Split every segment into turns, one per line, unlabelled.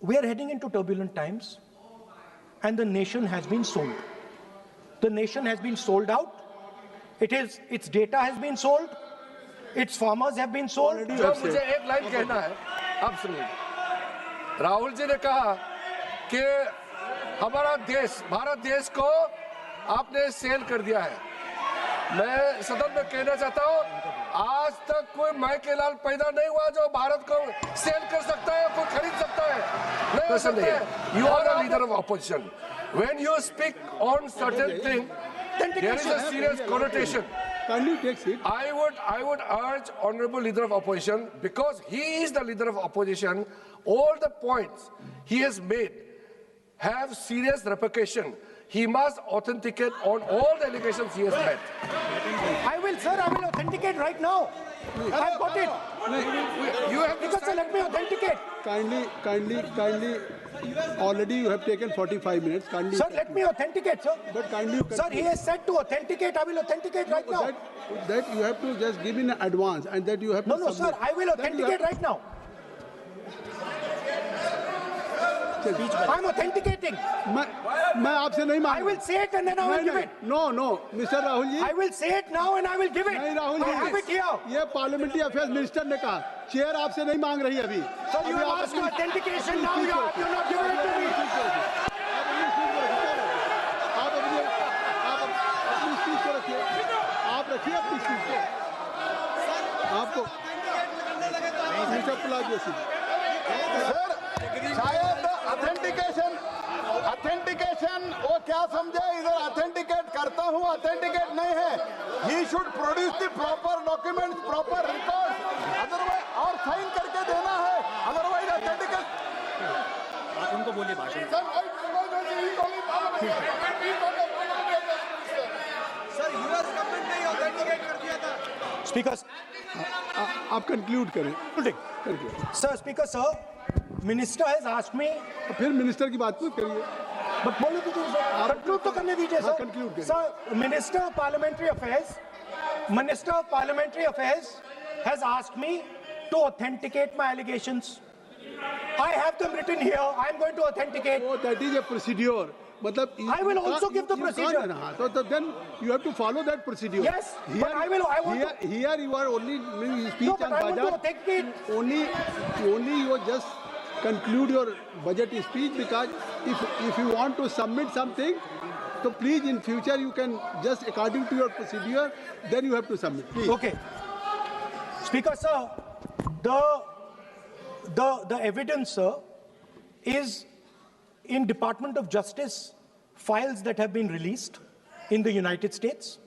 we are heading into turbulent times, and the nation has been sold. The nation has been sold out. Its data has been sold. Its farmers have been sold.
जो मुझे एक line कहना है, आप सुनिए। राहुल जी ने कहा कि हमारा देश, भारत देश को आपने सेल कर दिया है। मैं सदन में कहना चाहता हूँ, आज तक कोई माइकेलाल पैदा नहीं हुआ जो भारत को सेल कर सकता है, कोई खरीद सकता है, नहीं हो सकता है। You are a leader of opposition. When you speak on certain thing, there is a serious connotation. I would urge honorable leader of opposition, because he is the leader of opposition, all the points he has made have serious repercussion. He must authenticate on all the allegations he has made.
I will authenticate right now. I've got it.
You have to
Because sir, let me authenticate.
Kindly. Already you have taken 45 minutes. Kindly.
Sir, let me authenticate, sir.
But kindly.
Sir, he has said to authenticate. I will authenticate right now.
That you have to just give in advance, and that you have to.
No, sir. I will authenticate right now. I'm authenticating.
मैं आपसे नहीं मांग।
I will say it and then I will give it.
No, Mr. Rahul ji.
I will say it now and I will give it.
नहीं Rahul ji.
I have it here.
ये parliamentary affairs minister ने कहा, chair आपसे नहीं मांग रही अभी।
So you have asked for authentication now. You're not giving it to me.
आप अपनी स्पीच को रखिए। आप रखिए अपनी स्पीच को। आपको मिस्टर पलाजी
सर, शायद ऑथेंटिकेशन वो क्या समझे, इधर ऑथेंटिकेट करता हूँ, ऑथेंटिकेट नहीं है। He should produce the proper document, proper record, otherwise और साइन करके देना है, अदरवाइज ऑथेंटिकेट।
आप उनको बोलिए भाषण।
सर, यूएस गवर्नमेंट ने ऑथेंटिकेट कर दिया था।
Speaker.
आप कंक्लूड करें।
Sir, Speaker, sir, Minister has asked me.
फिर मिनिस्टर की बात मत करिए।
But बोलो तो conclude तो करने दीजिए sir.
conclude करिए।
Sir, Minister of Parliamentary Affairs has asked me to authenticate my allegations. I have them written here. I am going to authenticate.
Oh, that is a procedure. मतलब
I will also give the procedure.
So then you have to follow that procedure.
Yes, but I want to.
Here you are only speech
No, but
on
I want to
budget.
authenticate.
Only you just conclude your budget speech, because if you want to submit something, so please in future you can just according to your procedure, then you have to submit. Please.
Okay. Speaker, sir, the evidence, sir, is in Department of Justice files that have been released in the United States.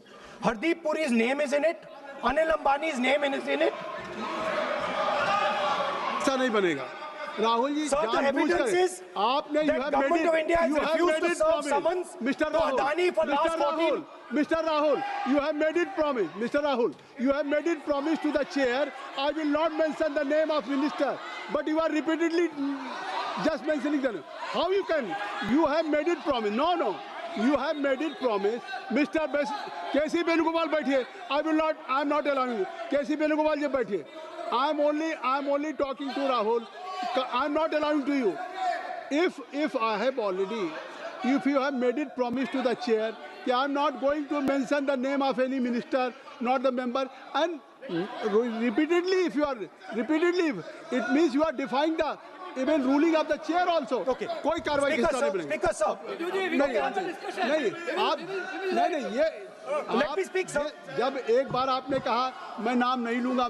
Hardeep Puri's name is in it. Anil Ambani's name is in it.
ऐसा नहीं बनेगा Rahul ji.
Sir, the evidence is
आपने
that government of India has refused to serve summons to Adani for last 14.
Mr. Rahul, you have made it promise. Mr. Rahul, you have made it promise to the chair. I will not mention the name of minister, but you are repeatedly just mentioning the name. How you can? You have made it promise. No. You have made it promise. Mr. K.C. Venugopal बैठिए. I am not allowing you. K.C. Venugopal जी बैठिए. I am only talking to Rahul. I am not allowing to you. If you have made it promise to the chair, I am not going to mention the name of any minister, not the member, and repeatedly, it means you are defying the even ruling of the chair also.
Okay.
कोई कार्रवाई किस तरह बनेगी?
Speaker, sir.
नहीं ये
Let me speak, sir.
जब एक बार आपने कहा मैं नाम नहीं लूंगा,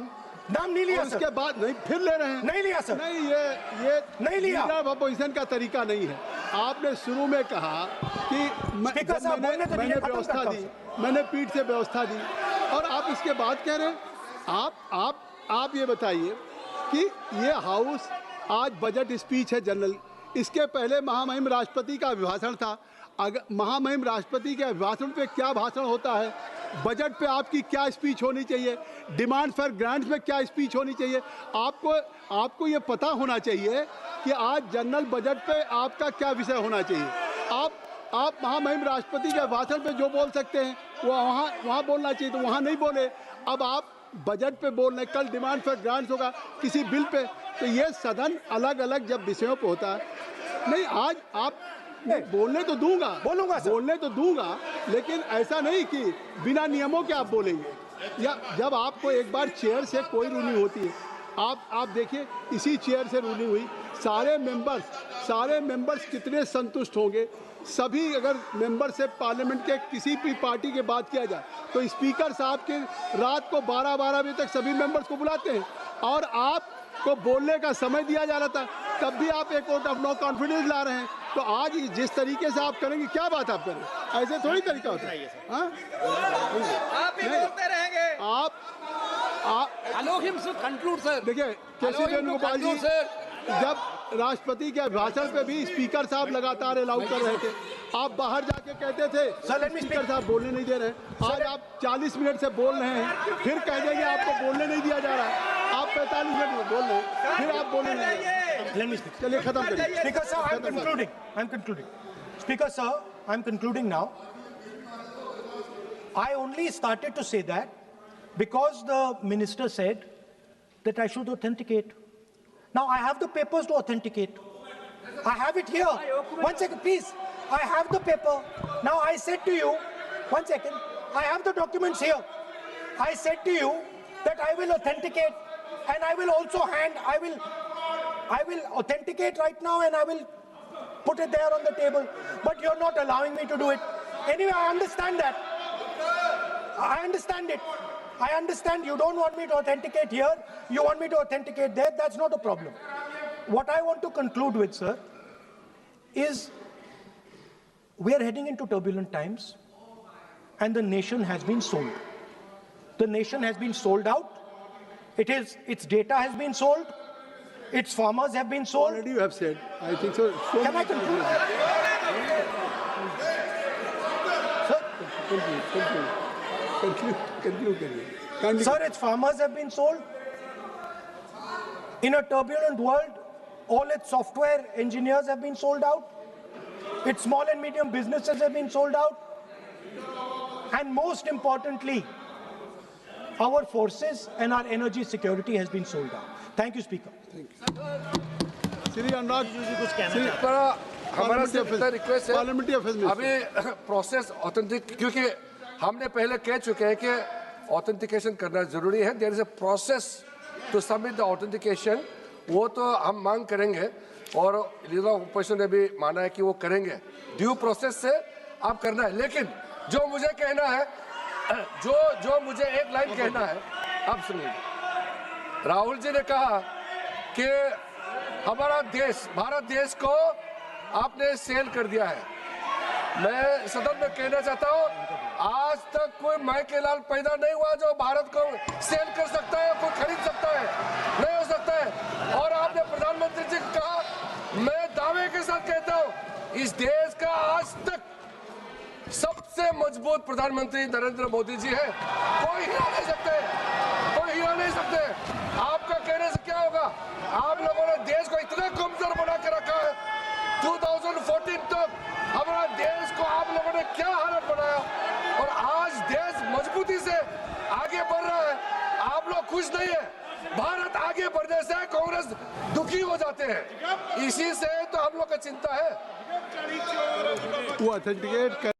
नाम नहीं लिया सर।
उसके बाद नहीं फिर ले रहे हैं।
नहीं लिया सर।
नहीं ये
नहीं लिया।
अपोजिशन का तरीका नहीं है। आपने शुरू में कहा कि मैंने व्यवस्था दी, मैंने पीठ से व्यवस्था दी, और आप इसके बाद कह रहे हैं। आप ये बताइए कि ये हाउस आज बजट स्पीच है जनरल, इसके पहले महामहिम राष्ट्रपति का अभिभाषण था। अगर महामहिम राष्ट्रपति के अभिभाषण पे क्या भाषण होता है, बजट पे आपकी क्या स्पीच होनी चाहिए, डिमांड फॉर ग्रांट्स में क्या स्पीच होनी चाहिए, आपको ये पता होना चाहिए कि आज जनरल बजट पे आपका क्या विषय होना चाहिए। आप महामहिम राष्ट्रपति के भाषण पे जो बोल सकते हैं वो वहाँ बोलना चाहिए, तो वहाँ नहीं बोले। अब आप बजट पे बोल रहे, कल डिमांड फॉर ग्रांट्स होगा किसी बिल पे, तो ये सदन अलग अलग जब विषयों पर होता है, नहीं आज आप बोलने तो दूंगा,
बोलूंगा सर।
बोलने तो दूंगा, लेकिन ऐसा नहीं कि बिना नियमों के आप बोलेंगे। या जब आपको एक बार चेयर से कोई रूलिंग होती है, आप देखिए इसी चेयर से रूलिंग हुई, सारे मेंबर्स कितने संतुष्ट होंगे। सभी अगर मेंबरशिप पार्लियामेंट के किसी भी पार्टी की बात किया जाए तो स्पीकर साहब के रात को 12-12 बजे तक सभी मेंबर्स को बुलाते हैं और आपको बोलने का समय दिया जा रहा था, तब भी आप एक वोट ऑफ नो कॉन्फिडेंस ला रहे हैं। तो आज जिस तरीके से आप करेंगे, क्या बात आप करें, ऐसे थोड़ी तरीका होता है। हाँ?
आप ही बोलते रहेंगे।
आप
Allow him to conclude, sir.
देखिए केसी
Allow him to
Venugopal ji,
conclude, sir.
जब राष्ट्रपति के भाषण पे भी स्पीकर साहब लगातार अलाउ कर रहे थे, आप बाहर जाके कहते थे
Sir, let me
स्पीकर साहब बोलने नहीं दे रहे हैं। आज आप 40 मिनट से बोल रहे हैं, फिर कह देंगे आपको बोलने नहीं दिया जा रहा है। आप 45 मिनट में बोल रहे हैं, फिर आप बोलने नहीं दे रहे हैं।
Let me speak.
चलिए खत्म करिए।
Speaker sir, I'm concluding. Speaker sir, I'm concluding now. I only started to say that because the minister said that I should authenticate. Now I have the papers to authenticate. I have it here. 1 second, please. I have the paper. Now I said to you, 1 second. I have the documents here. I said to you that I will authenticate and I will also I will authenticate right now and I will put it there on the table. But you're not allowing me to do it. Anyway, I understand that. I understand it. I understand you don't want me to authenticate here. You want me to authenticate there. That's not a problem. What I want to conclude with, sir, is we are heading into turbulent times and the nation has been sold. The nation has been sold out. Its data has been sold. Its farmers have been sold.
Already you have said, I think so.
Can I conclude? Sir,
Conclude करिए।
sir, its farmers have been sold. In a turbulent world, all its software engineers have been sold out. Its small and medium businesses have been sold out. And most importantly, our forces and our energy security has been sold out. Thank you, Speaker.
Shri Anurag Shri
हमारा सिर्फ इतना request है,
parliamentary affairs में
अभी process authentic, क्योंकि हमने पहले कह चुके हैं कि ऑथेंटिकेशन करना जरूरी है। There is a process to submit the authentication, वो तो हम मांग करेंगे और लीडर ऑफ अपोजिशन ने भी माना है कि वो करेंगे। ड्यू प्रोसेस से आप करना है, लेकिन जो मुझे कहना है, जो मुझे एक लाइन कहना है, आप सुनिए। राहुल जी ने कहा कि हमारा देश, भारत देश को आपने सेल कर दिया है। मैं सदन में कहना चाहता हूं, आज तक कोई माइके लाल पैदा नहीं हुआ जो भारत को सेल कर सकता है, कोई खरीद सकता है, नहीं हो सकता है। और आपने प्रधानमंत्री जी को कहा, मैं दावे के साथ कहता हूं, इस देश का आज तक सबसे मजबूत प्रधानमंत्री नरेंद्र मोदी जी है। कोई हिला नहीं सकते, कोई हिला नहीं सकते। आपका कहने से क्या होगा? आप लोगों ने देश को इतना कमजोर बना के रखा है। 2014 तक हमारा देश को आप लोगों ने क्या हालत बनाया, और आज देश मजबूती से आगे बढ़ रहा है। आप लोग खुश नहीं है। भारत आगे बढ़ने से कांग्रेस दुखी हो जाते हैं, इसी से तो हम लोग का चिंता है।
वो ऑथेंटिकेट